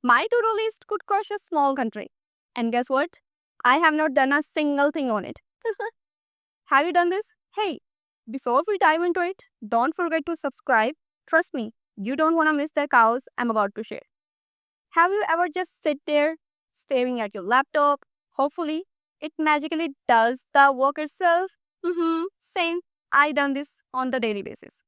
My to-do list could crush a small country. And guess what? I have not done a single thing on it. Have you done this? Hey, before we dive into it, don't forget to subscribe. Trust me, you don't want to miss the cows I'm about to share. Have you ever just sit there staring at your laptop? Hopefully, it magically does the work itself. Same. I done this on the daily basis.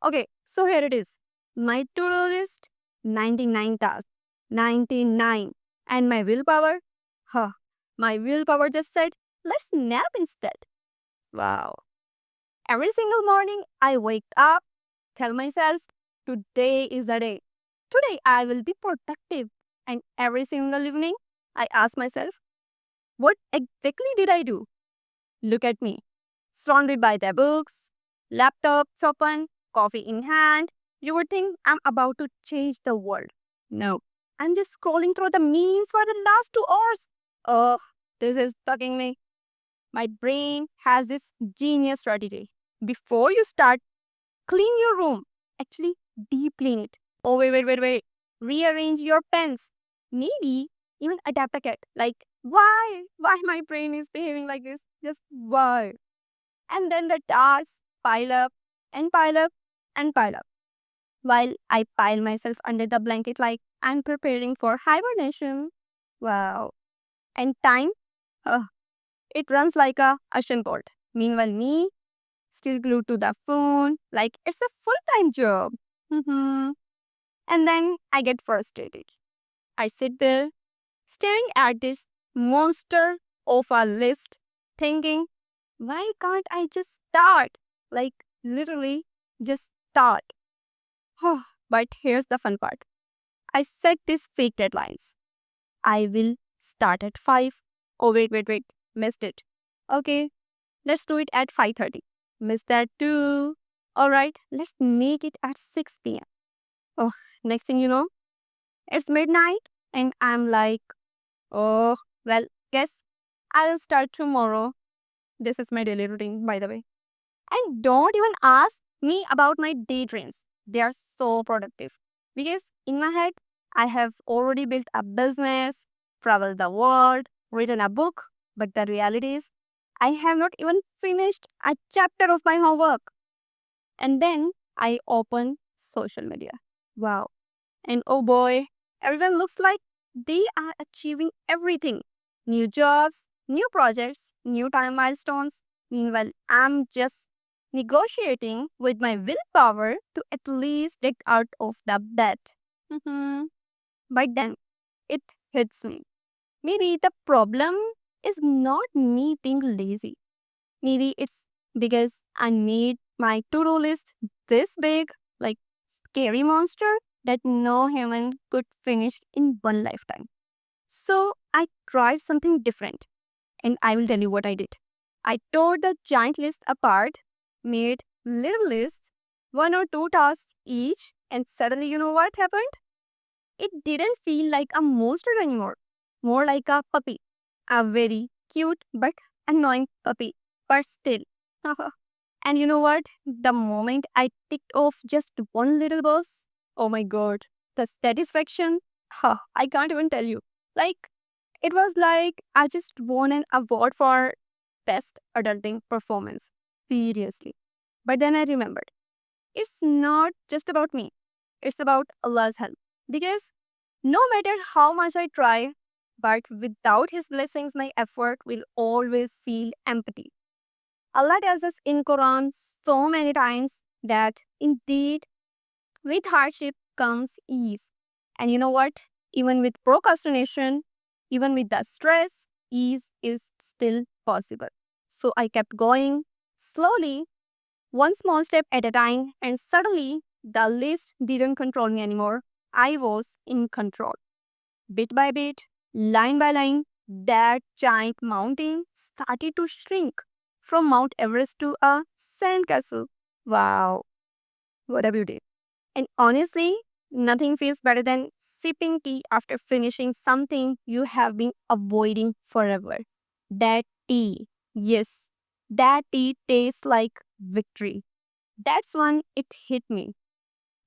Okay, so here it is. My to-do list, 99 tasks. 99. And my willpower? Huh. My willpower just said, let's nap instead. Wow. Every single morning, I wake up, tell myself, today is the day. Today I will be productive. And every single evening, I ask myself, what exactly did I do? Look at me, surrounded by the books, laptops open, coffee in hand. You would think I'm about to change the world. No, I'm just scrolling through the memes for the last 2 hours. Ugh, this is bugging me. My brain has this genius strategy. Before you start, clean your room. Actually, deep clean it. Oh, wait. Rearrange your pens. Maybe even adapt a cat. Like, why? Why my brain is behaving like this? Just why? And then the tasks pile up and pile up and pile up. While I pile myself under the blanket like I'm preparing for hibernation. Wow. And time? Uh, it runs like a ocean board. Meanwhile, me, still glued to the phone, like it's a full-time job. Mhm. And then I get frustrated. I sit there, staring at this monster of a list, thinking, why can't I just start? Like, literally, just start. But here's the fun part. I set these fake deadlines. I will start at 5. Oh, wait. Missed it. Okay, let's do it at 5:30. Missed that too. Alright, let's make it at 6 p.m. Oh, next thing you know, it's midnight and I'm like, oh, well, guess I'll start tomorrow. This is my daily routine, by the way. And don't even ask me about my daydreams. They are so productive. Because in my head, I have already built a business, traveled the world, written a book. But the reality is, I have not even finished a chapter of my homework. And then I open social media. Wow. And oh boy, everyone looks like they are achieving everything: new jobs, new projects, new time milestones. Meanwhile, I'm just negotiating with my willpower to at least get out of the bed. Mhm. But then it hits me. Maybe the problem is not me being lazy. Maybe it's because I made my to do list this big, like scary monster that no human could finish in one lifetime. So I tried something different, and I will tell you what I did. I tore the giant list apart, made little lists, 1 or 2 tasks each, and suddenly you know what happened? It didn't feel like a monster anymore, more like a puppy. A very cute but annoying puppy, but still. And you know what? The moment I ticked off just one little box, oh my god, the satisfaction, I can't even tell you. Like, it was like I just won an award for best adulting performance. Seriously. But then I remembered, it's not just about me, it's about Allah's help. Because no matter how much I try, but without His blessings, my effort will always feel empty. Allah tells us in Quran so many times that indeed with hardship comes ease. And you know what? Even with procrastination, even with the stress, ease is still possible. So I kept going slowly, one small step at a time, and suddenly the list didn't control me anymore. I was in control. Bit by bit, line by line, that giant mountain started to shrink from Mount Everest to a sandcastle. Wow, what a beauty. And honestly, nothing feels better than sipping tea after finishing something you have been avoiding forever. That tea, yes, that tea tastes like victory. That's when it hit me.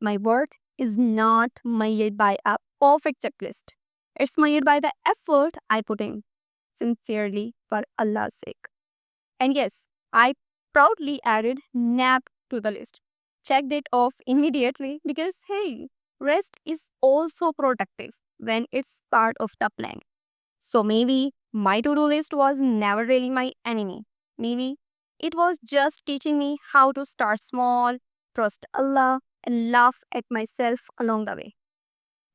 My worth is not measured by a perfect checklist. It's measured by the effort I put in, sincerely, for Allah's sake. And yes, I proudly added nap to the list. Checked it off immediately because hey, rest is also productive when it's part of the plan. So maybe my to do list was never really my enemy. Maybe it was just teaching me how to start small, trust Allah, and laugh at myself along the way.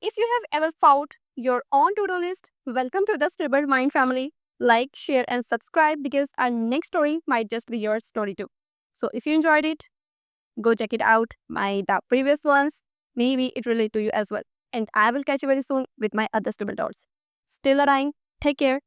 If you have ever found your own to do list, welcome to the Scribbled Mind family. Like, share, and subscribe because our next story might just be your story too. So if you enjoyed it, go check it out. The previous ones, maybe it relate to you as well. And I will catch you very soon with my other Scribble Dots. Still a Take care.